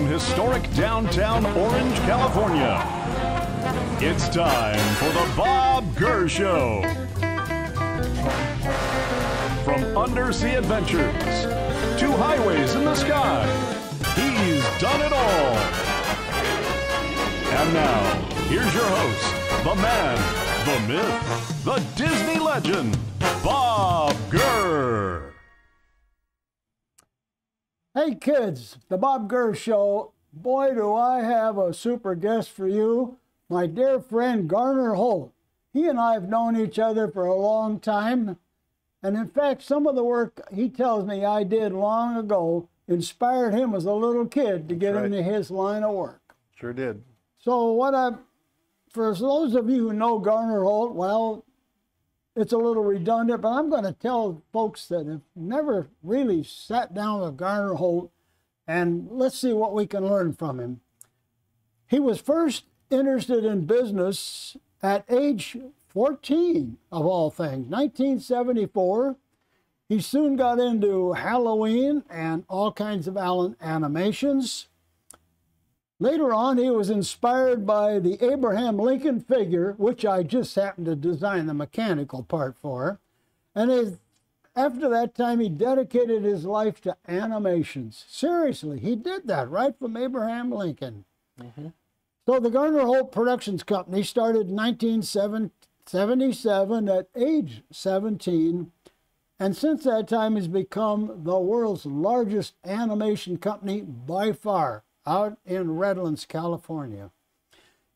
from historic downtown Orange, California. It's time for the Bob Gurr Show. From undersea adventures to highways in the sky, he's done it all. And now, here's your host, the man, the myth, the Disney legend, Bob Gurr. Hey kids, the Bob Gurr Show. Boy, do I have a super guest for you, my dear friend Garner Holt. He and I have known each other for a long time, and in fact, some of the work he tells me I did long ago inspired him as a little kid to get into his line of work. Sure did. So for those of you who know Garner Holt, well, it's a little redundant, but I'm going to tell folks that have never really sat down with Garner Holt, and let's see what we can learn from him. He was first interested in business at age 14, of all things, 1974. He soon got into Halloween and all kinds of animations. Later on, he was inspired by the Abraham Lincoln figure, which I just happened to design the mechanical part for. And after that time, he dedicated his life to animations. Seriously, he did that right from Abraham Lincoln. So the Garner Holt Productions Company started in 1977 at age 17. And since that time, has become the world's largest animation company by far, out in Redlands, California.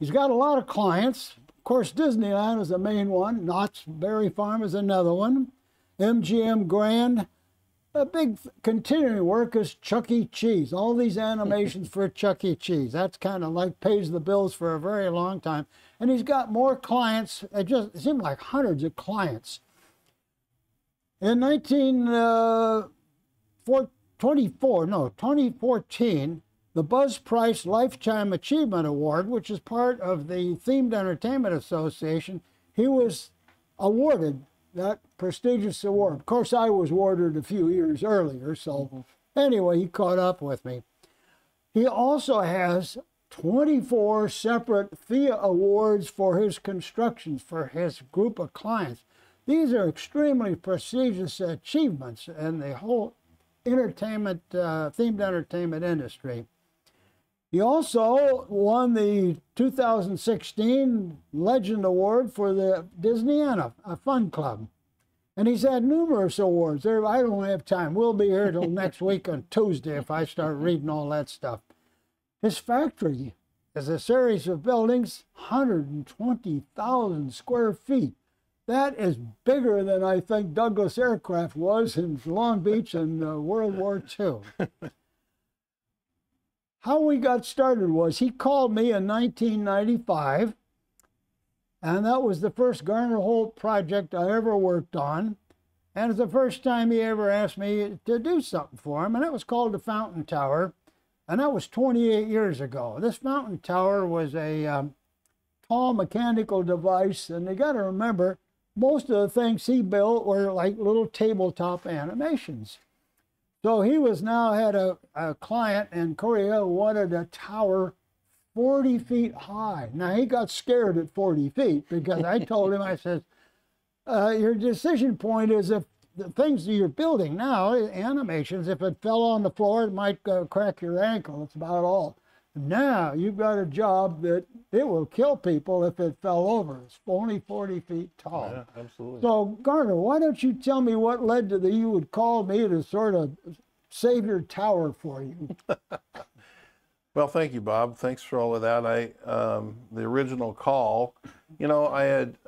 He's got a lot of clients. Of course, Disneyland is the main one. Knott's Berry Farm is another one. MGM Grand. A big continuing work is ChuckECheese. All these animations for ChuckECheese. That's kind of like pays the bills for a very long time. And he's got more clients. It seemed like hundreds of clients. In 2014, the Buzz Price Lifetime Achievement Award, which is part of the Themed Entertainment Association, he was awarded that prestigious award. Of course, I was awarded a few years earlier, so anyway, he caught up with me. He also has 24 separate THEA awards for his constructions, for his group of clients. These are extremely prestigious achievements in the whole entertainment, themed entertainment industry. He also won the 2016 Legend Award for the Disneyana Fun Club. And he's had numerous awards. I don't have time. We'll be here till next week on Tuesday if I start reading all that stuff. His factory is a series of buildings, 120,000 square feet. That is bigger than I think Douglas Aircraft was in Long Beach in World War II. How we got started was he called me in 1995, and that was the first Garner Holt project I ever worked on. And it's the first time he ever asked me to do something for him, and it was called the Fountain Tower, and that was 28 years ago. This Fountain Tower was a tall mechanical device, and you got to remember, most of the things he built were like little tabletop animations. So he had a client in Korea who wanted a tower 40 feet high. Now, he got scared at 40 feet because I told him, I said, your decision point is if the things that you're building now, animations, if it fell on the floor, it might crack your ankle. That's about all. Now, you've got a job that it will kill people if it fell over. It's only 40 feet tall. Yeah, absolutely. So, Garner, why don't you tell me what led to you would call me to sort of save your tower for you? Well, thank you, Bob. Thanks for all of that. The original call, I had,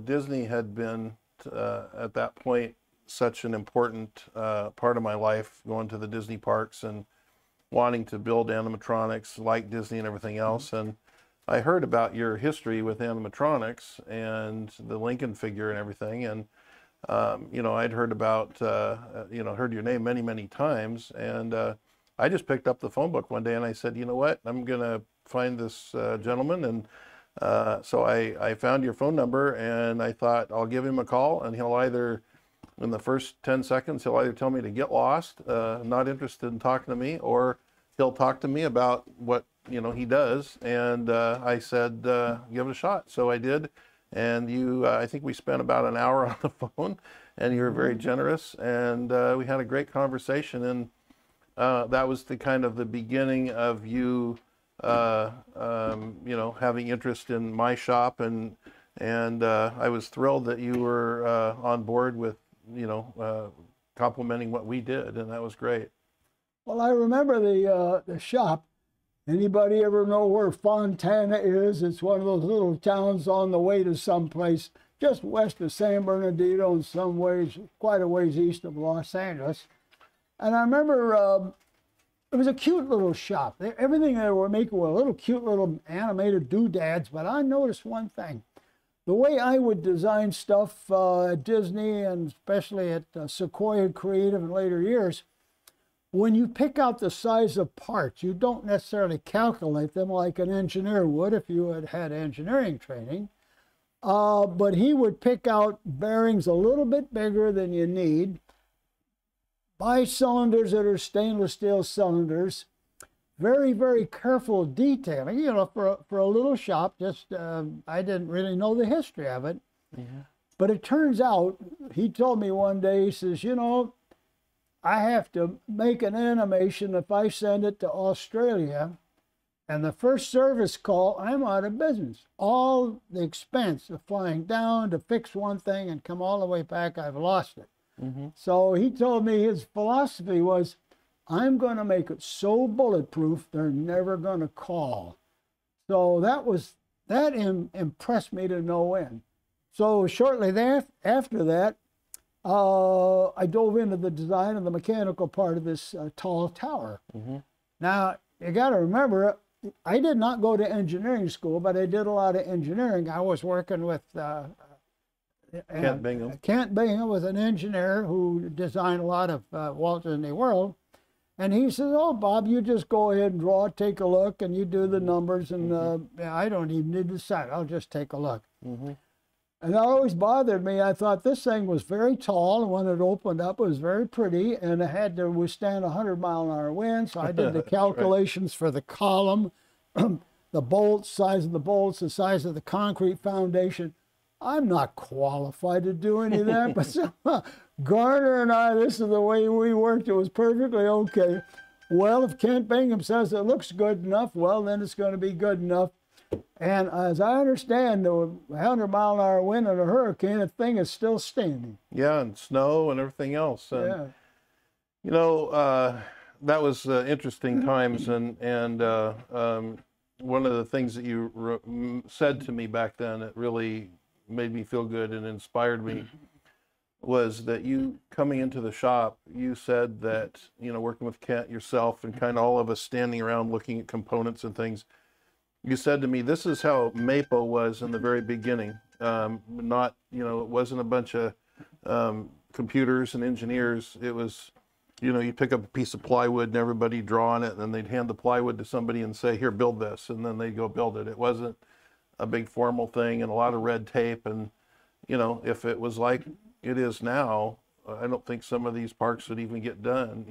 Disney had been, at that point, such an important part of my life, going to the Disney parks and wanting to build animatronics like Disney and everything else. And I heard about your history with animatronics and the Lincoln figure and everything. And, I'd heard about, heard your name many, many times. And I just picked up the phone book one day and I said, you know what, I'm going to find this gentleman. And so I found your phone number and I thought I'll give him a call, and he'll either, in the first 10 seconds, he'll either tell me to get lost, not interested in talking to me, or he'll talk to me about what he does, and I said, give it a shot. So I did, and I think we spent about an hour on the phone, and you were very generous, and we had a great conversation, and that was the kind of the beginning of you having interest in my shop, and I was thrilled that you were on board with complimenting what we did, and that was great. Well, I remember the shop. Anybody ever know where Fontana is? It's one of those little towns on the way to someplace just west of San Bernardino, in some ways quite a ways east of Los Angeles. And I remember it was a cute little shop. Everything they were making were little cute little animated doodads, but I noticed one thing. The way I would design stuff at Disney, and especially at Sequoia Creative in later years, when you pick out the size of parts, you don't necessarily calculate them like an engineer would if you had had engineering training. But he would pick out bearings a little bit bigger than you need, buy cylinders that are stainless steel cylinders, very, very careful detailing, for a little shop. Just I didn't really know the history of it. Mm-hmm. But it turns out, he told me one day, he says, I have to make an animation. If I send it to Australia, and the first service call, I'm out of business. All the expense of flying down to fix one thing and come all the way back, I've lost it. Mm-hmm. So he told me his philosophy was, I'm going to make it so bulletproof, they're never going to call. So that impressed me to no end. So shortly after that, I dove into the design and the mechanical part of this tall tower. Mm-hmm. Now, you got to remember, I did not go to engineering school, but I did a lot of engineering. I was working with Kent Bingham. Kent Bingham was an engineer who designed a lot of Walt Disney World. And he says, oh, Bob, you just go ahead and draw, take a look, and you do the numbers, and I don't even need to decide. I'll just take a look. Mm-hmm. And that always bothered me. I thought this thing was very tall, and when it opened up, it was very pretty, and it had to withstand 100-mile-an-hour wind. So I did the calculations for the column, the bolts, size of the bolts, the size of the concrete foundation. I'm not qualified to do any of that, but Garner and I, this is the way we worked. It was perfectly okay. Well, if Kent Bingham says it looks good enough, well, then it's going to be good enough. And as I understand, the 100-mile-an-hour wind and a hurricane, the thing is still standing. Yeah, and snow and everything else. And, yeah. That was interesting times. And one of the things that you said to me back then, it really made me feel good and inspired me, was that you coming into the shop, you said that, working with Kent, yourself, and kind of all of us standing around looking at components and things, you said to me, this is how Mapo was in the very beginning. Not, it wasn't a bunch of computers and engineers. It was, you pick up a piece of plywood and everybody draw on it, and then they'd hand the plywood to somebody and say, here, build this. And then they'd go build it. It wasn't a big formal thing and a lot of red tape. And, if it was like it is now, I don't think some of these parks would even get done.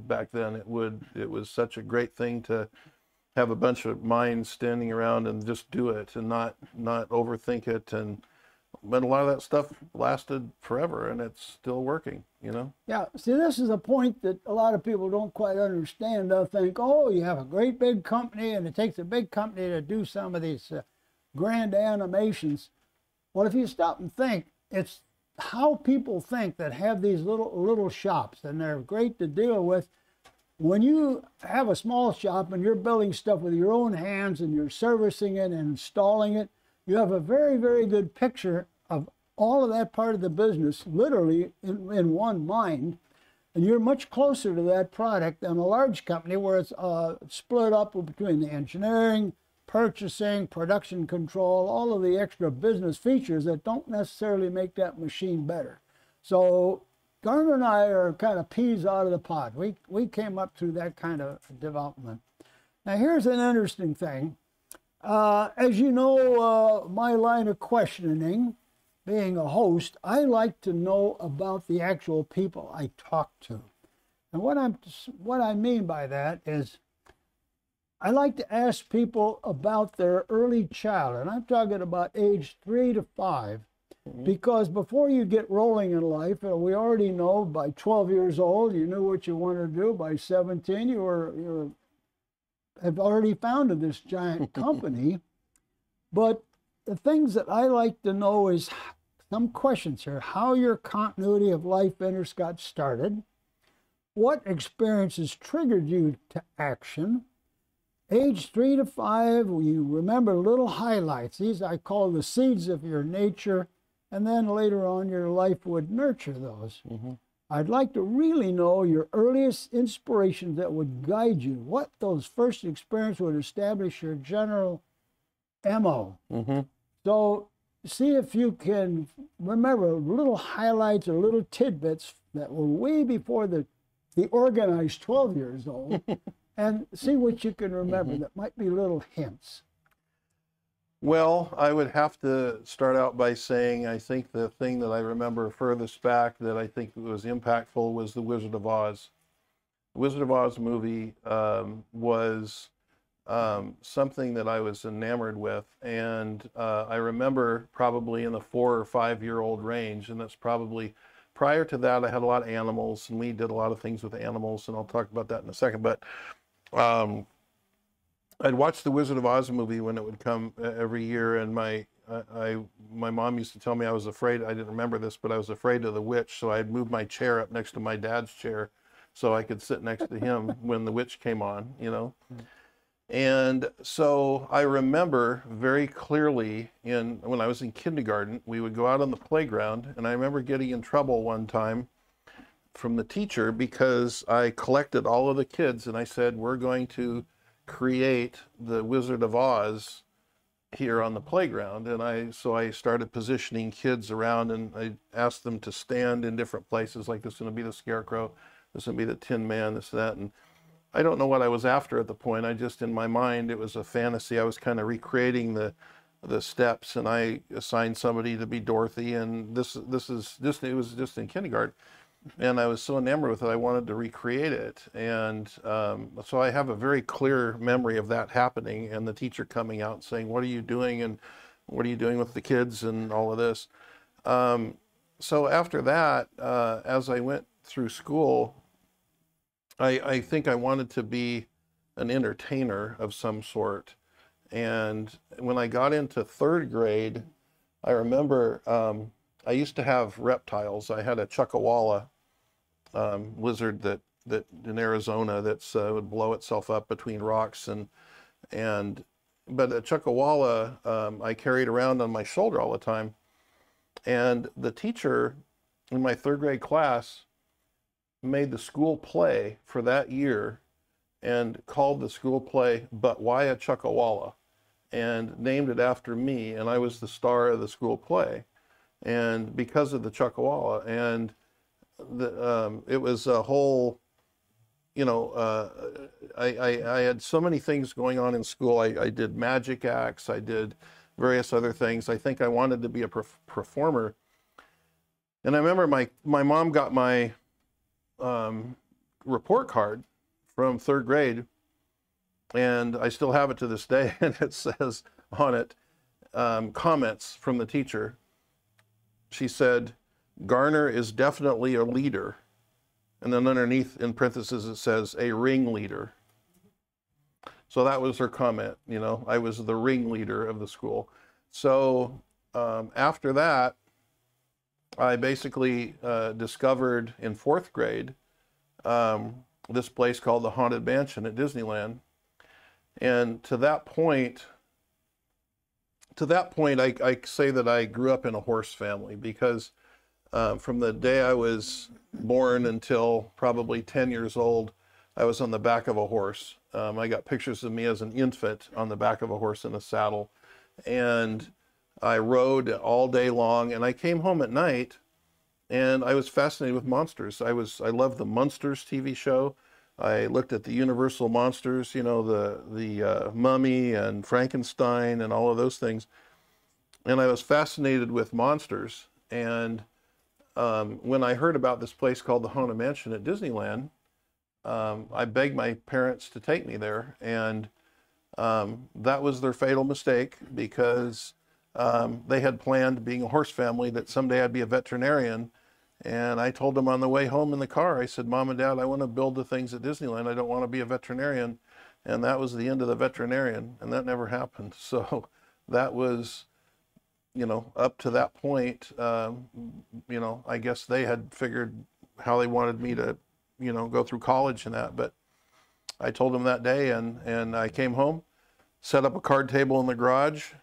Back then it was such a great thing to have a bunch of minds standing around and just do it and not overthink it. But a lot of that stuff lasted forever, and it's still working, Yeah, see, this is a point that a lot of people don't quite understand. They'll think, oh, you have a great big company, and it takes a big company to do some of these grand animations. Well, if you stop and think, it's how people think that have these little shops, and they're great to deal with. When you have a small shop and you're building stuff with your own hands and you're servicing it and installing it, you have a very, very good picture of all of that part of the business, literally in one mind. And you're much closer to that product than a large company where it's split up between the engineering, purchasing, production control, all of the extra business features that don't necessarily make that machine better. So Garner and I are kind of peas out of the pod. We came up through that kind of development. Now here's an interesting thing. As you know, my line of questioning, being a host, I like to know about the actual people I talk to. And what I mean by that is I like to ask people about their early childhood. And I'm talking about age 3 to 5, because before you get rolling in life, we already know by 12 years old, you knew what you wanted to do. By 17, you have already founded this giant company. But the things that I like to know is some questions here. How your continuity of life interest got started. What experiences triggered you to action? Age 3 to 5, you remember little highlights. These I call the seeds of your nature, and then later on your life would nurture those. I'd like to really know your earliest inspirations that would guide you, what those first experiences would establish your general MO. So see if you can remember little highlights or little tidbits that were way before the organized 12 years old, and see what you can remember that might be little hints. Well, I would have to start out by saying I think the thing that I remember furthest back that I think was impactful was The Wizard of Oz. The Wizard of Oz movie was something that I was enamored with, and I remember probably in the 4 or 5 year old range, and that's probably prior to that. I had a lot of animals, and we did a lot of things with animals, and I'll talk about that in a second. But I'd watch the Wizard of Oz movie when it would come every year, and my mom used to tell me I was afraid. I didn't remember this, but I was afraid of the witch, so I'd move my chair up next to my dad's chair so I could sit next to him when the witch came on, you know. And so I remember very clearly when I was in kindergarten, we would go out on the playground, and I remember getting in trouble one time from the teacher because I collected all of the kids and I said, we're going to create the Wizard of Oz here on the playground. And so I started positioning kids around, and I asked them to stand in different places, like this is going to be the Scarecrow, this is going to be the Tin Man, this, that. And I don't know what I was after at the point. I just, in my mind, it was a fantasy. I was kind of recreating the steps, and I assigned somebody to be Dorothy, and it was just in kindergarten. And I was so enamored with it, I wanted to recreate it. And so I have a very clear memory of that happening, and the teacher coming out and saying, what are you doing, and what are you doing with the kids, and all of this. So after that, as I went through school, I think I wanted to be an entertainer of some sort. And when I got into 3rd grade, I remember I used to have reptiles. I had a ChuckECheese lizard that in Arizona that would blow itself up between rocks, but a ChuckECheese I carried around on my shoulder all the time. And the teacher in my 3rd grade class made the school play for that year and called the school play "But Why a ChuckECheese?" and named it after me, and I was the star of the school play, and because of the ChuckECheese. And it was a whole, you know, I had so many things going on in school. I did magic acts, I did various other things. I think I wanted to be a performer. And I remember my mom got my report card from 3rd grade, and I still have it to this day, and it says on it, comments from the teacher. She said, Garner is definitely a leader. And then underneath, in parentheses, it says, a ringleader. So that was her comment, you know, I was the ringleader of the school. So after that, I basically discovered in 4th grade this place called the Haunted Mansion at Disneyland. And to that point, I say that I grew up in a horse family, because from the day I was born until probably 10 years old, I was on the back of a horse. I got pictures of me as an infant on the back of a horse in a saddle. And I rode all day long, and I came home at night, and I was fascinated with monsters. I loved the Munsters TV show. I looked at the Universal monsters, you know, the Mummy and Frankenstein and all of those things. And I was fascinated with monsters. And when I heard about this place called the Haunted Mansion at Disneyland, I begged my parents to take me there, and that was their fatal mistake, because they had planned, being a horse family, that someday I'd be a veterinarian. And I told them on the way home in the car, I said, Mom and Dad, I want to build the things at Disneyland. I don't want to be a veterinarian. And that was the end of the veterinarian, and that never happened. So that was, you know, up to that point, you know, I guess they had figured how they wanted me to, you know, go through college and that. But I told them that day, and I came home, set up a card table in the garage,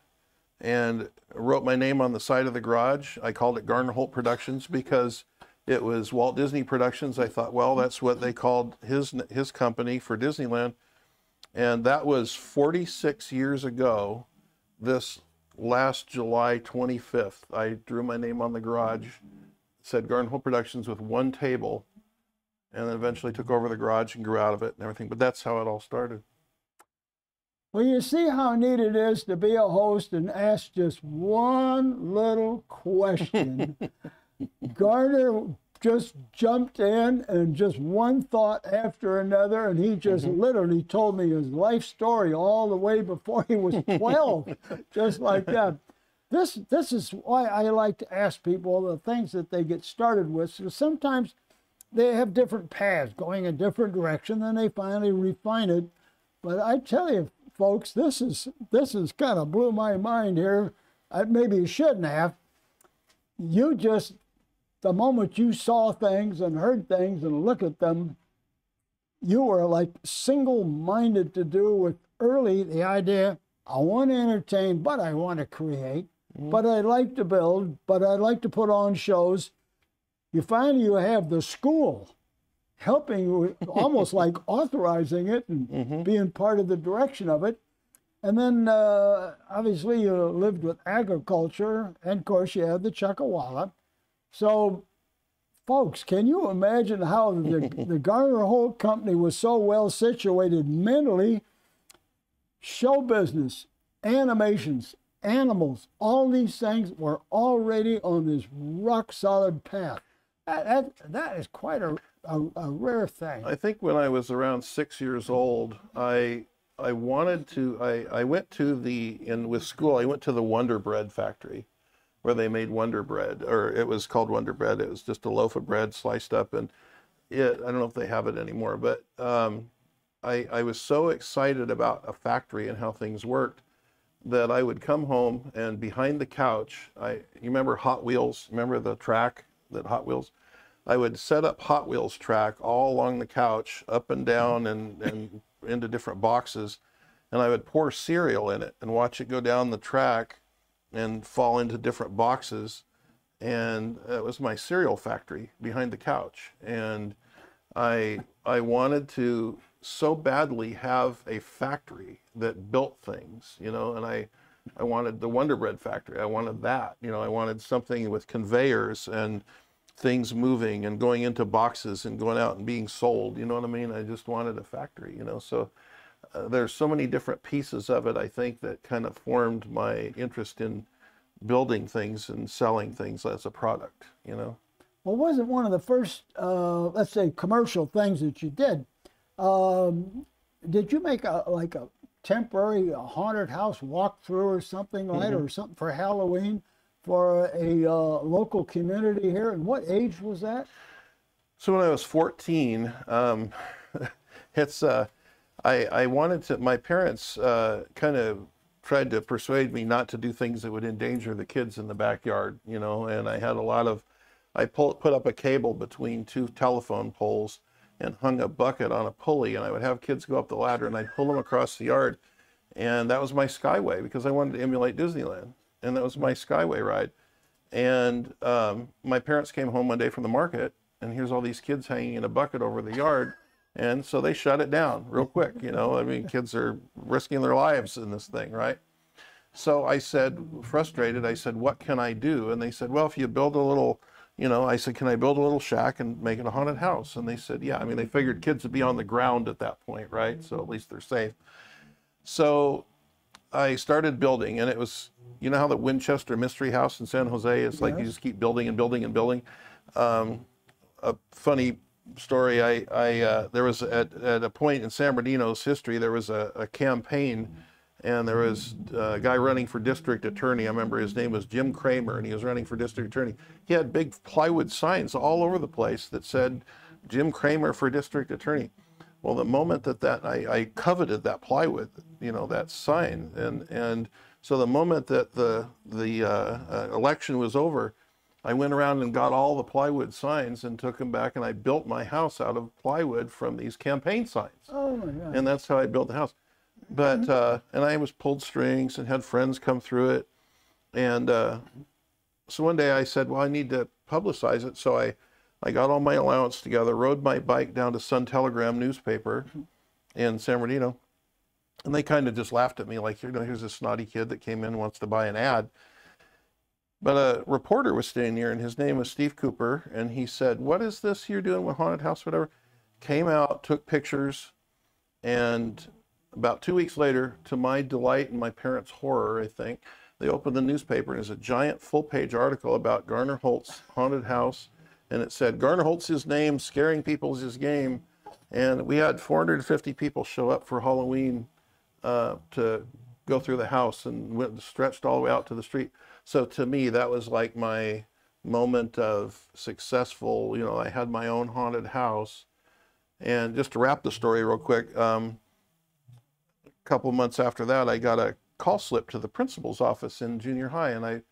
and wrote my name on the side of the garage. I called it Garner Holt Productions because it was Walt Disney Productions. I thought, well, that's what they called his company for Disneyland. And that was 46 years ago, this last July 25th. I drew my name on the garage, said Garner Holt Productions with one table, and then eventually took over the garage and grew out of it and everything. But that's how it all started. Well, you see how neat it is to be a host and ask just one little question. Garner just jumped in, and just one thought after another, and he just literally told me his life story all the way before he was 12, just like that. This is why I like to ask people the things that they get started with. So sometimes they have different paths going a different direction, then they finally refine it. But I tell you, folks, this is kind of blew my mind here. Maybe you shouldn't have. You just, the moment you saw things and heard things and look at them, you were like single-minded to do with early the idea, I want to entertain, but I want to create, but I like to build, but I like to put on shows. You find you have the school helping you, almost like authorizing it and being part of the direction of it. And then obviously you lived with agriculture, and of course you had the ChuckECheese. So folks, can you imagine how the Garner Holt Company was so well situated mentally? Show business, animations, animals, all these things were already on this rock solid path. That is quite a rare thing. I think when I was around 6 years old, I went to with school, I went to the Wonderbread factory where they made Wonderbread, or it was called Wonderbread. It was just a loaf of bread sliced up, and I don't know if they have it anymore, but I was so excited about a factory and how things worked that I would come home, and behind the couch, you remember Hot Wheels, remember the track that Hot Wheels? I would set up Hot Wheels track all along the couch, up and down and into different boxes, and I would pour cereal in it and watch it go down the track and fall into different boxes. And it was my cereal factory behind the couch. And I wanted to so badly have a factory that built things, you know, and I wanted the Wonderbread factory. I wanted that, you know, I wanted something with conveyors and things moving and going into boxes and going out and being sold, you know what I mean? I just wanted a factory, you know. So there's so many different pieces of it, I think, that kind of formed my interest in building things and selling things as a product, you know. Well, wasn't one of the first, let's say, commercial things that you did? Did you make like a temporary haunted house walkthrough or something like that, or something for Halloween for a local community here? And what age was that? So when I was 14, it's I wanted to. My parents kind of tried to persuade me not to do things that would endanger the kids in the backyard, you know. And I had a lot of. I put up a cable between two telephone poles and hung a bucket on a pulley, and I would have kids go up the ladder, and I'd pull them across the yard, and that was my Skyway, because I wanted to emulate Disneyland, and that was my Skyway ride. And my parents came home one day from the market, and here's all these kids hanging in a bucket over the yard, and so they shut it down real quick, you know. I mean, kids are risking their lives in this thing, right? So I said, frustrated, I said, what can I do? And they said, well, if you build a little, you know, I said, can I build a little shack and make it a haunted house? And they said, yeah. I mean, they figured kids would be on the ground at that point, right? So at least they're safe. So I started building, and it was, you know how the Winchester Mystery House in San Jose is like, you just keep building and building and building. A funny story. There was at a point in San Bernardino's history, there was a campaign, and there was a guy running for district attorney. I remember his name was Jim Kramer, and he was running for district attorney. He had big plywood signs all over the place that said Jim Kramer for district attorney. Well, the moment that I coveted that plywood, you know, that sign, and so the moment that the election was over, I went around and got all the plywood signs and took them back, and I built my house out of plywood from these campaign signs. Oh my God. And that's how I built the house. But and I was pulled strings and had friends come through it, and so one day I said, well, I need to publicize it. So I got all my allowance together, rode my bike down to Sun Telegram newspaper in San Bernardino, and they kind of just laughed at me like, you know, here's a snotty kid that came in and wants to buy an ad. But a reporter was staying near, and his name was Steve Cooper, and he said, what is this you're doing with Haunted House, whatever? Came out, took pictures, and about 2 weeks later, to my delight and my parents' horror, I think, they opened the newspaper, and there's a giant full-page article about Garner Holt's haunted house, and it said, Garner Holt's his name, scaring people's his game. And we had 450 people show up for Halloween to go through the house, and stretched all the way out to the street. So to me, that was like my moment of successful, you know, I had my own haunted house. And just to wrap the story real quick, a couple months after that, I got a call slip to the principal's office in junior high, and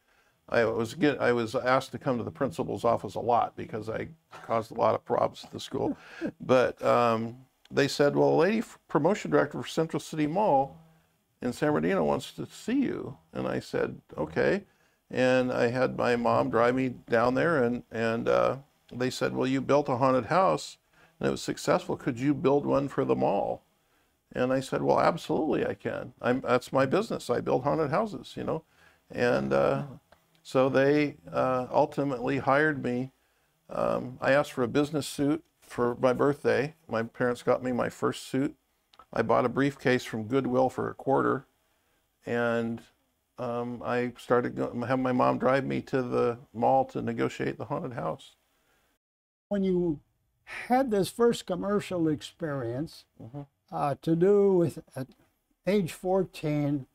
I was asked to come to the principal's office a lot because I caused a lot of problems at the school. But they said, well, a lady promotion director for Central City Mall in San Bernardino wants to see you. And I said, okay. And I had my mom drive me down there, and they said, well, you built a haunted house and it was successful. Could you build one for the mall? And I said, well, absolutely I can. That's my business. I build haunted houses, you know. And so they ultimately hired me. I asked for a business suit for my birthday. My parents got me my first suit. I bought a briefcase from Goodwill for $25, and I started having my mom drive me to the mall to negotiate the haunted house. When you had this first commercial experience to do with, at age 14,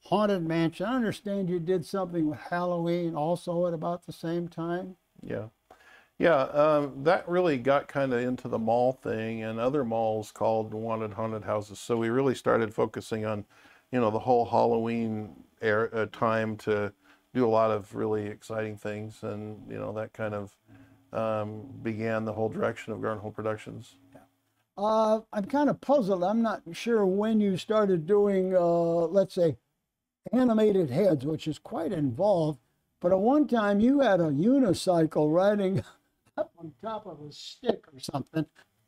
Haunted Mansion, I understand you did something with Halloween also at about the same time? Yeah. Yeah, that really got kind of into the mall thing, and other malls called wanted haunted houses. So we really started focusing on, you know, the whole Halloween time to do a lot of really exciting things, and, you know, that kind of began the whole direction of Garner Holt Productions. I'm kind of puzzled. I'm not sure when you started doing, let's say, animated heads, which is quite involved. But at one time you had a unicycle riding up on top of a stick or something.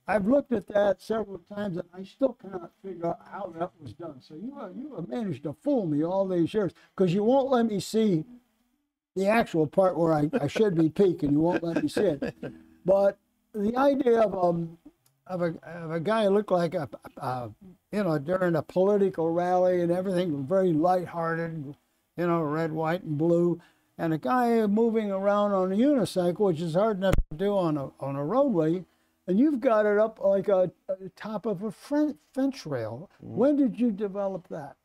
I've looked at that several times, and I still cannot figure out how that was done. So you have managed to fool me all these years, because you won't let me see the actual part where I should be peeking. You won't let me see it. But the idea of a guy who looked like you know, during a political rally and everything, very lighthearted, you know, red, white, and blue, and a guy moving around on a unicycle, which is hard enough to do on a roadway, and you've got it up like a top of a fence rail. When did you develop that?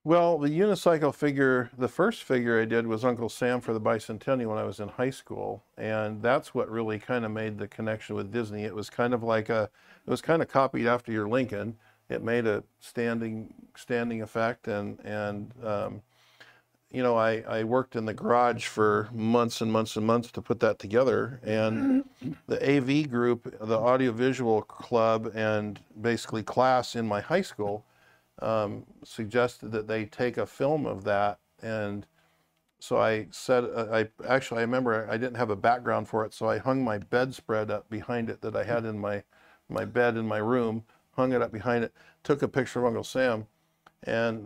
Well, the unicycle figure, the first figure I did was Uncle Sam for the bicentennial when I was in high school, and that's what really kind of made the connection with Disney. It was kind of like it was kind of copied after your Lincoln. It made a standing effect, and you know, I worked in the garage for months and months and months to put that together, and the AV group, the audiovisual club, and basically class in my high school suggested that they take a film of that. And so I said, I remember I didn't have a background for it, so I hung my bedspread up behind it that I had in my bed in my room, hung it up behind it, took a picture of Uncle Sam, and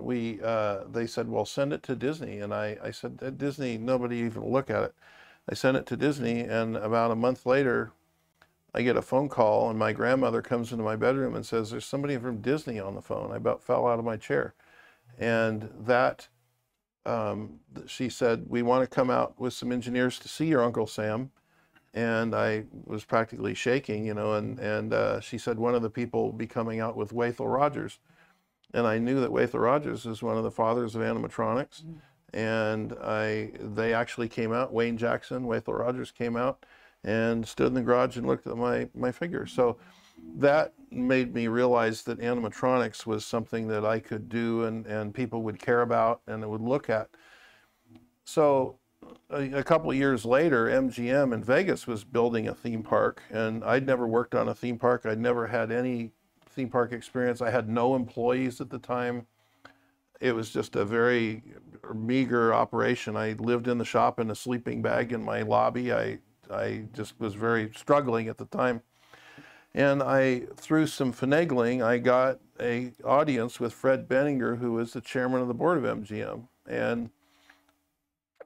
they said, well, send it to Disney. And I said, at Disney, nobody even will look at it. I sent it to Disney, and about a month later, I get a phone call, and my grandmother comes into my bedroom and says, there's somebody from Disney on the phone. I about fell out of my chair. And that, she said, we want to come out with some engineers to see your Uncle Sam. and I was practically shaking, you know, and she said one of the people will be coming out with Wathel Rogers. And I knew that Wathel Rogers is one of the fathers of animatronics. And they actually came out, Wayne Jackson, Wathel Rogers came out and stood in the garage and looked at my figure. So that made me realize that animatronics was something that I could do and people would care about and would look at. So a couple of years later, MGM in Vegas was building a theme park, and I'd never worked on a theme park. I'd never had any theme park experience. I had no employees at the time. It was just a very meager operation. I lived in the shop in a sleeping bag in my lobby. I just was very struggling at the time. And through some finagling, I got an audience with Fred Benninger, who was the chairman of the board of MGM. And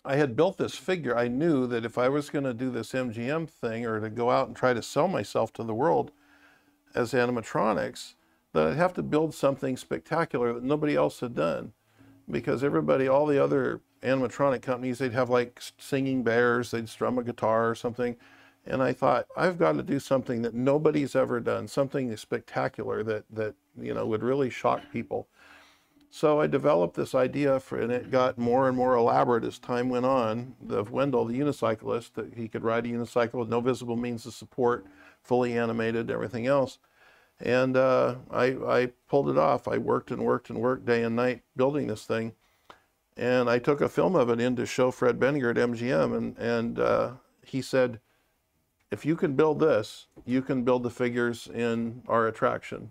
I had built this figure. I knew that if I was going to do this MGM thing or to go out and try to sell myself to the world as animatronics, that I'd have to build something spectacular that nobody else had done. Because everybody, all the other animatronic companies, they'd have like singing bears, they'd strum a guitar or something. And I thought, I've got to do something that nobody's ever done, something spectacular that you know, would really shock people. So I developed this idea and it got more and more elaborate as time went on, of Wendell, the unicyclist, that he could ride a unicycle with no visible means of support, fully animated, everything else. And I pulled it off. I worked and worked and worked day and night building this thing. And I took a film of it in to show Fred Benninger at MGM, and he said, if you can build this, you can build the figures in our attraction.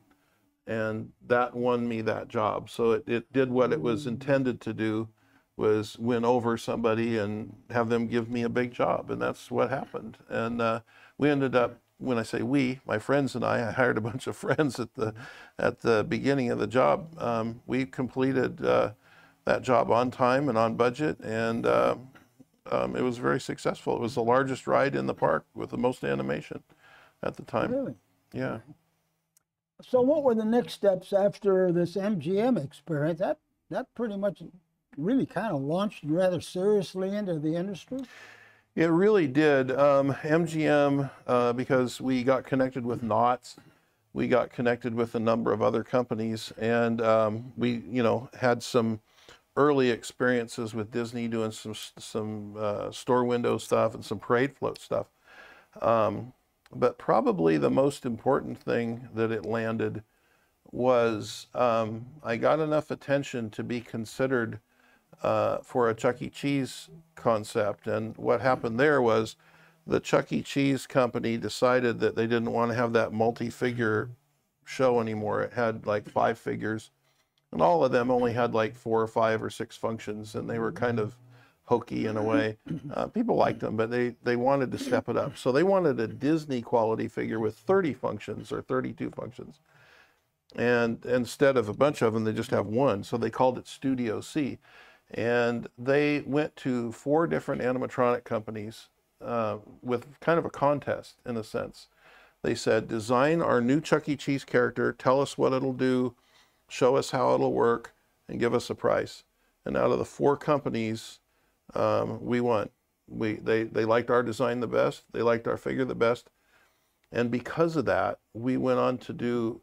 And that won me that job. So it did what it was intended to do, was win over somebody and have them give me a big job. And that's what happened. And we ended up, when I say we, my friends and I hired a bunch of friends at the beginning of the job. We completed that job on time and on budget, and it was very successful. It was the largest ride in the park with the most animation at the time. Really? Yeah. So what were the next steps after this MGM experience? That pretty much really kind of launched you rather seriously into the industry? It really did. MGM, because we got connected with Knott's, we got connected with a number of other companies, and we, you know, had some early experiences with Disney doing some store window stuff and some parade float stuff. But probably the most important thing that it landed was I got enough attention to be considered for a ChuckECheese concept. And what happened there was the ChuckECheese company decided that they didn't want to have that multi-figure show anymore. It had like 5 figures, and all of them only had like 4 or 5 or 6 functions, and they were kind of hokey in a way. People liked them, but they wanted to step it up. So they wanted a Disney quality figure with 30 functions or 32 functions. And instead of a bunch of them, they just have one. So they called it Studio C. And they went to 4 different animatronic companies with kind of a contest, in a sense. They said, design our new ChuckECheese character, tell us what it'll do, show us how it'll work, and give us a price. And out of the 4 companies, we won. They liked our design the best, they liked our figure the best. And because of that, we went on to do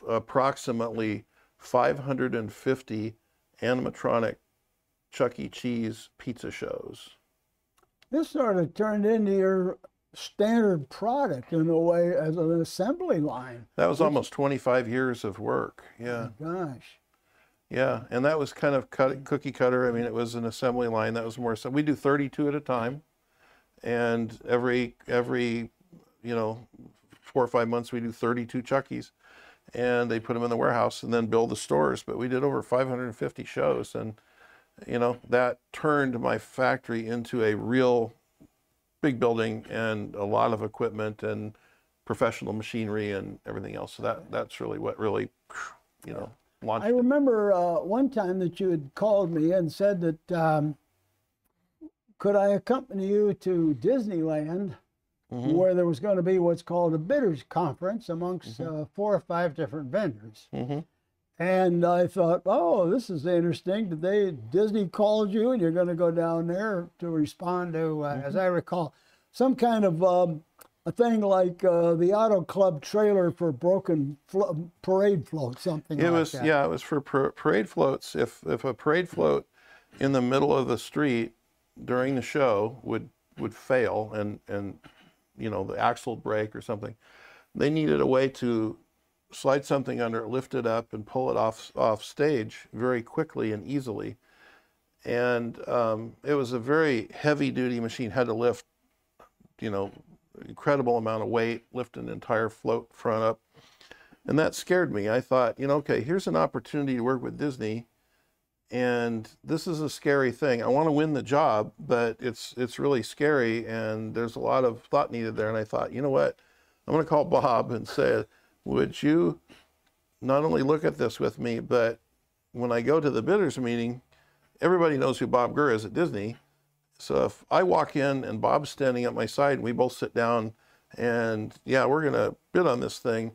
approximately 550 animatronic ChuckECheese pizza shows. This sort of turned into your standard product in a way as an assembly line. That was almost 25 years of work. Yeah. Oh, gosh. Yeah, and that was kind of cookie cutter. I mean, it was an assembly line. That was more so. We do 32 at a time, and every you know 4 or 5 months we do 32 Chuckies, and they put them in the warehouse and then build the stores. But we did over 550 shows, and you know, that turned my factory into a real big building and a lot of equipment and professional machinery and everything else. So that's really what really, you know, launched. I remember one time that you had called me and said that could I accompany you to Disneyland, where there was going to be what's called a bidders conference amongst 4 or 5 different vendors. And I thought, oh, this is interesting. Disney called you and you're going to go down there to respond to, as I recall, some kind of a thing like the Auto Club trailer for broken parade float, something It like was, that. yeah, it was for parade floats. If a parade float in the middle of the street during the show would fail and you know, the axle would break or something, they needed a way to slide something under it, lift it up, and pull it off stage very quickly and easily. And it was a very heavy-duty machine. Had to lift, you know, incredible amount of weight, lift an entire float front up, and that scared me. I thought, you know, okay, here's an opportunity to work with Disney, and this is a scary thing. I want to win the job, but it's really scary, and there's a lot of thought needed there. And I thought, you know what, I'm going to call Bob and say, would you not only look at this with me, but when I go to the bidders meeting, everybody knows who Bob Gurr is at Disney. So if I walk in and Bob's standing at my side and we both sit down and, yeah, we're going to bid on this thing,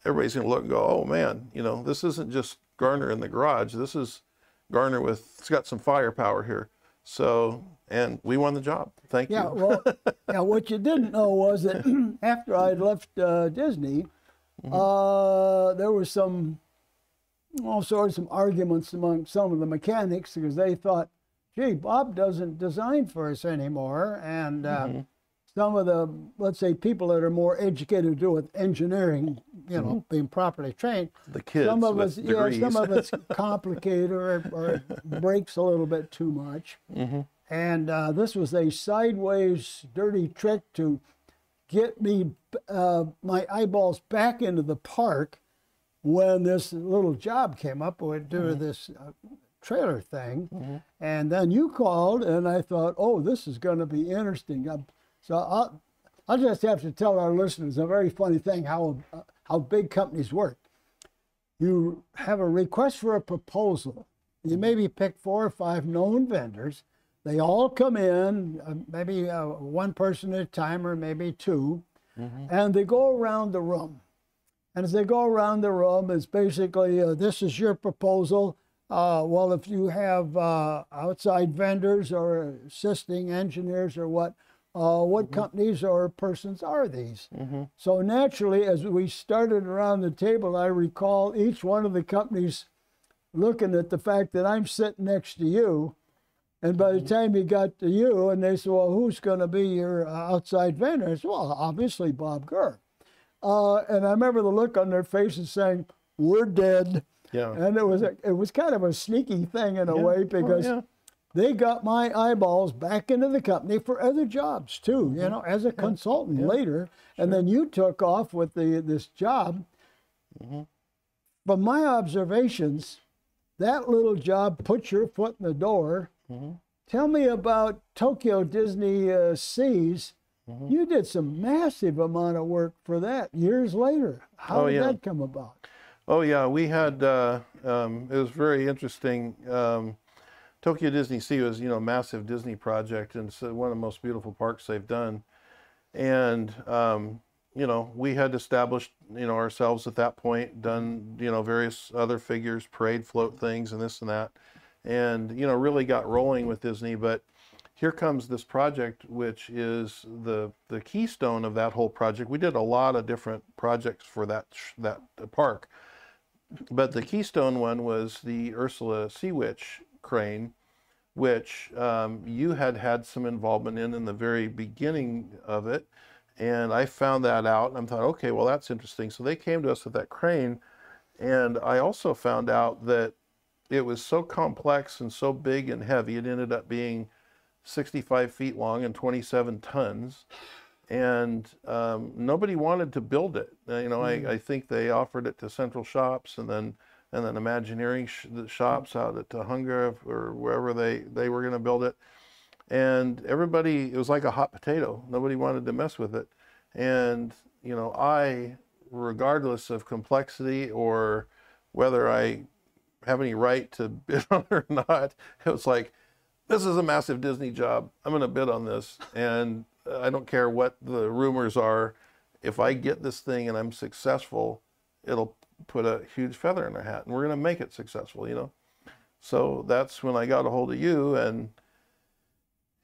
everybody's going to look and go, oh man, you know, this isn't just Garner in the garage. This is Garner it's got some firepower here. So, and we won the job. Thank you. Yeah, well, yeah, what you didn't know was that after I left Disney, there was some arguments among some of the mechanics because they thought, gee, Bob doesn't design for us anymore. And some of the, let's say, people that are more educated to do with engineering, you know, being properly trained. The kids some of with us, degrees. Yeah, some of it's complicated or breaks a little bit too much. And this was a sideways, dirty trick to get me, my eyeballs back into the park when this little job came up. We'd do this trailer thing. And then you called, and I thought, oh, this is going to be interesting. So I'll just have to tell our listeners a very funny thing, how big companies work. You have a request for a proposal. You maybe pick 4 or 5 known vendors. They all come in, maybe one person at a time or maybe 2, and they go around the room. And as they go around the room, it's basically, this is your proposal. Well, if you have outside vendors or assisting engineers or what companies or persons are these? So naturally, as we started around the table, I recall each one of the companies looking at the fact that I'm sitting next to you. And by the time you got to you, and they said, well, who's going to be your outside vendor? I said, well, obviously Bob Gurr. And I remember the look on their faces saying, we're dead. Yeah. And it was kind of a sneaky thing in a way because they got my eyeballs back into the company for other jobs too, you know, as a consultant later. And then you took off with this job. From my observations, that little job put your foot in the door. Tell me about Tokyo Disney Seas. You did some massive amount of work for that years later. How did that come about? Oh yeah, we had, it was very interesting. Tokyo Disney Sea was, you know, a massive Disney project, and it's one of the most beautiful parks they've done. And, you know, we had established, you know, ourselves at that point, done, you know, various other figures, parade float things and this and that. And, you know, really got rolling with Disney. But here comes this project, which is the keystone of that whole project. We did a lot of different projects for that park. But the keystone one was the Ursula Sea Witch crane, which you had some involvement in the very beginning of it. And I found that out, and I thought, okay, well, that's interesting. So they came to us with that crane. And I also found out that it was so complex and so big and heavy, it ended up being 65 feet long and 27 tons. And nobody wanted to build it. You know, I think they offered it to Central Shops and then Imagineering shops out at Hungar or wherever they were going to build it. And everybody, it was like a hot potato. Nobody wanted to mess with it. And, you know, I, regardless of complexity or whether I have any right to bid on it or not, it was like, this is a massive Disney job. I'm going to bid on this. And I don't care what the rumors are. If I get this thing and I'm successful, it'll put a huge feather in their hat, and we're going to make it successful, you know. So that's when I got a hold of you, and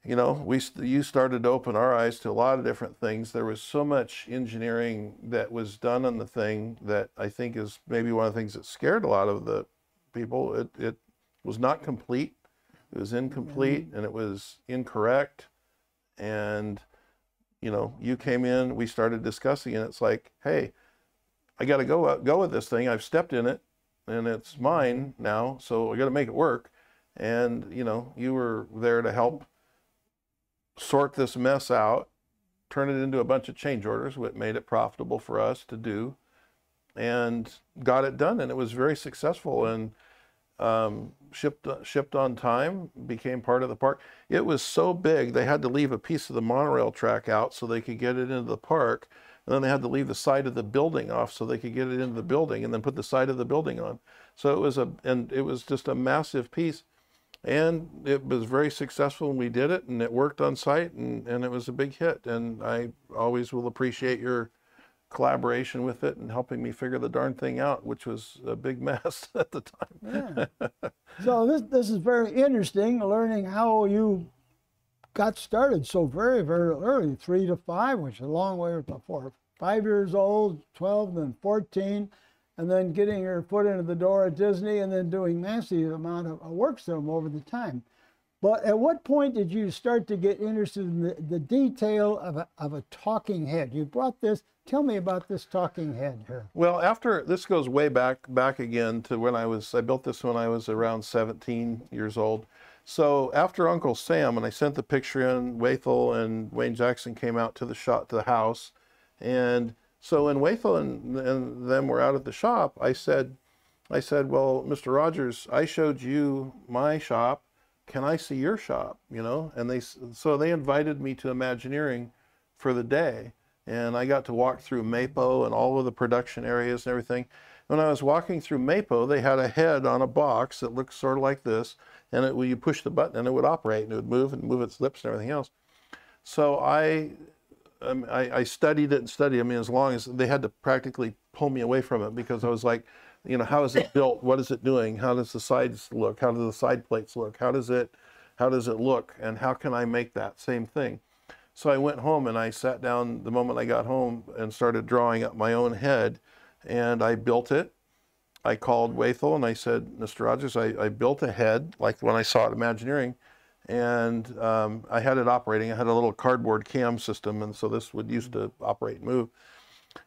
you know, you started to open our eyes to a lot of different things. There was so much engineering that was done on the thing that I think is maybe one of the things that scared a lot of the people. It was not complete. It was incomplete and it was incorrect. And, you know, you came in, we started discussing it. It's like, hey, I got to go with this thing. I've stepped in it and it's mine now. So I got to make it work. And, you know, you were there to help sort this mess out, turn it into a bunch of change orders, what made it profitable for us to do, and got it done. And it was very successful and shipped on time, became part of the park. It was so big, they had to leave a piece of the monorail track out so they could get it into the park. And then they had to leave the side of the building off so they could get it into the building and then put the side of the building on. So it was just a massive piece. And it was very successful and we did it and it worked on site and it was a big hit. And I always will appreciate your collaboration with it and helping me figure the darn thing out, which was a big mess at the time. Yeah. So this is very interesting, learning how you got started so very, very early, 3 to 5, which is a long way before. 5 years old, 12, then 14. And then getting your foot into the door at Disney and then doing massive amount of work for them over the time. But at what point did you start to get interested in the detail of a talking head? You brought this, tell me about this talking head here. Well, after, this goes way back again to when I built this when I was around 17 years old. So after Uncle Sam, and I sent the picture in, Wathel and Wayne Jackson came out to the house. And so when Wathel and them were out at the shop, I said, well, Mr. Rogers, I showed you my shop. Can I see your shop? You know, and so they invited me to Imagineering for the day, and I got to walk through Mapo and all of the production areas and everything. When I was walking through Mapo, they had a head on a box that looked sort of like this, and you push the button and it would operate and it would move its lips and everything else. So I studied it and studied. I mean, as long as they had to practically pull me away from it because I was like, you know, how is it built? What is it doing? How does the sides look? How do the side plates look? How does it look? And how can I make that same thing? So I went home and I sat down the moment I got home and started drawing up my own head, and I built it. I called Wathel and I said, Mr. Rogers, I built a head like when I saw it at Imagineering. And I had it operating. I had a little cardboard cam system, and so this would used to operate and move.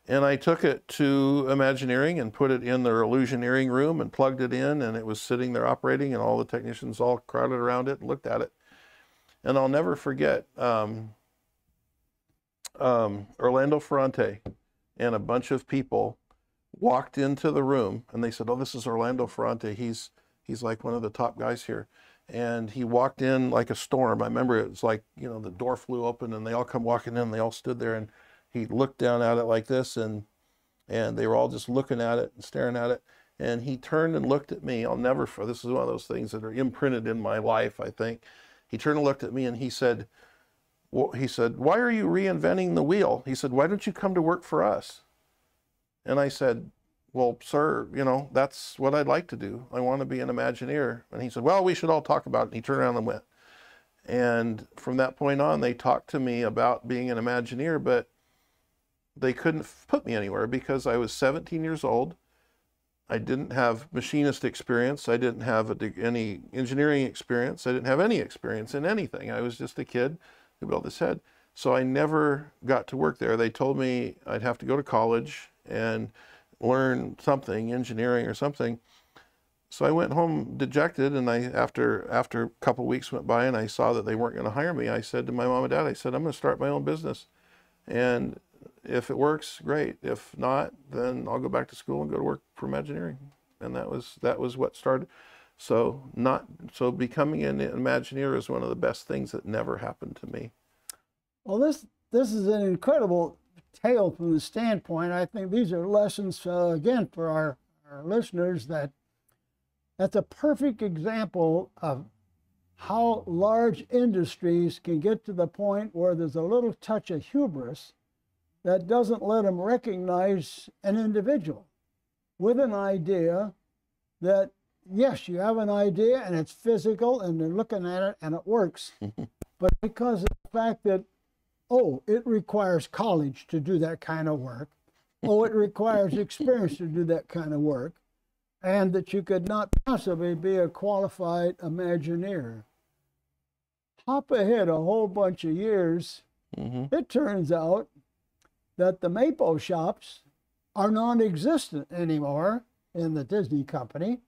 And I took it to Imagineering and put it in their Illusioneering room and plugged it in, and it was sitting there operating, and all the technicians all crowded around it and looked at it. And I'll never forget Orlando Ferrante and a bunch of people walked into the room, and they said, oh, this is Orlando Ferrante. He's like one of the top guys here. And he walked in like a storm. I remember it was like, you know, the door flew open and they all come walking in, they all stood there, and he looked down at it like this, and they were all just looking at it and staring at it. And he turned and looked at me. This is one of those things that are imprinted in my life, I think. He turned and looked at me and he said, why are you reinventing the wheel? He said, why don't you come to work for us? And I said, well, sir, you know, that's what I'd like to do. I want to be an Imagineer. And he said, well, we should all talk about it. And he turned around and went. And from that point on, they talked to me about being an Imagineer, but they couldn't put me anywhere because I was 17 years old. I didn't have machinist experience. I didn't have any engineering experience. I didn't have any experience in anything. I was just a kid who built this head. So I never got to work there. They told me I'd have to go to college and learn something, engineering or something. So I went home dejected, and after a couple of weeks went by and I saw that they weren't going to hire me, I said to my mom and dad, I said, I'm going to start my own business. And if it works, great. If not, then I'll go back to school and go to work for Imagineering. And that was what started. So becoming an Imagineer is one of the best things that never happened to me. Well, this is an incredible tale from the standpoint. I think these are lessons, again, for our listeners, that's a perfect example of how large industries can get to the point where there's a little touch of hubris that doesn't let them recognize an individual with an idea that, yes, you have an idea and it's physical and they're looking at it and it works. but because of the fact that, oh, it requires college to do that kind of work. Oh, it requires experience to do that kind of work. And that you could not possibly be a qualified Imagineer. Hop ahead a whole bunch of years, it turns out that the Mapo shops are non-existent anymore in the Disney company,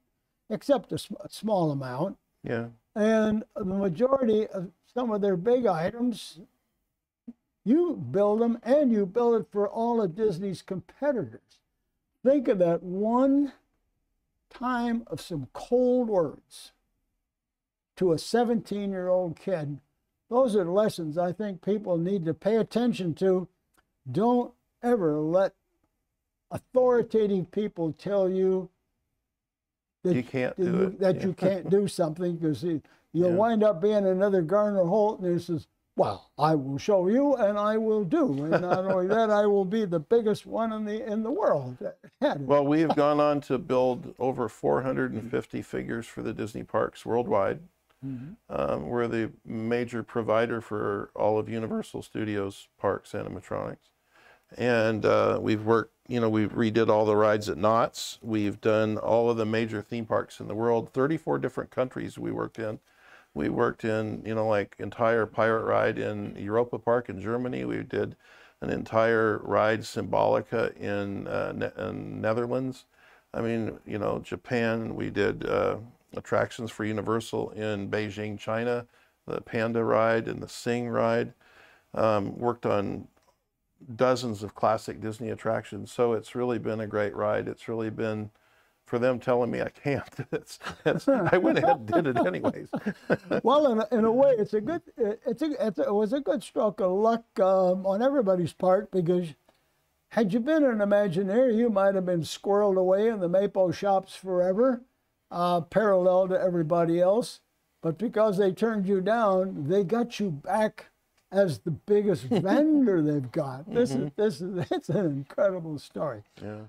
except a small amount. Yeah. And the majority of some of their big items, you build them, and you build it for all of Disney's competitors. Think of that one time of some cold words to a 17-year-old kid. Those are lessons I think people need to pay attention to. Don't ever let authoritative people tell you that you can't do it. That you can't do something, because you'll wind up being another Garner Holt, and he says, well, I will show you, and I will do. And not only that, I will be the biggest one in the world. Well, we have gone on to build over 450 figures for the Disney parks worldwide. We're the major provider for all of Universal Studios parks animatronics. And we've worked, we redid all the rides at Knott's. We've done all of the major theme parks in the world, 34 different countries we worked in. We worked in, like entire pirate ride in Europa Park in Germany. We did an entire ride Symbolica in Netherlands. I mean, Japan. We did attractions for Universal in Beijing, China, the Panda ride and the Sing ride. Worked on dozens of classic Disney attractions. So it's really been a great ride. It's really been, for them telling me I can't, I went ahead and did it anyways. Well, in a way, it was a good stroke of luck on everybody's part, because had you been an Imagineer, you might have been squirreled away in the Mapo shops forever, parallel to everybody else. But because they turned you down, they got you back as the biggest vendor they've got. It's an incredible story. Yeah.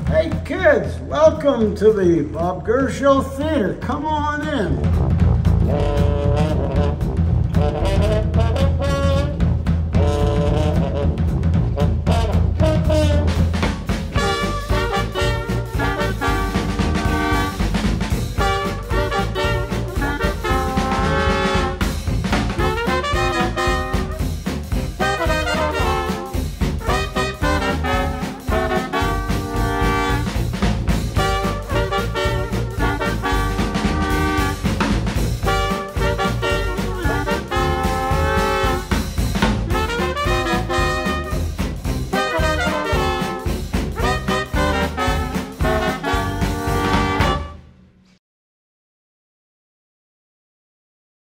Hey kids, welcome to the Bob Gurr Show Theater. Come on in.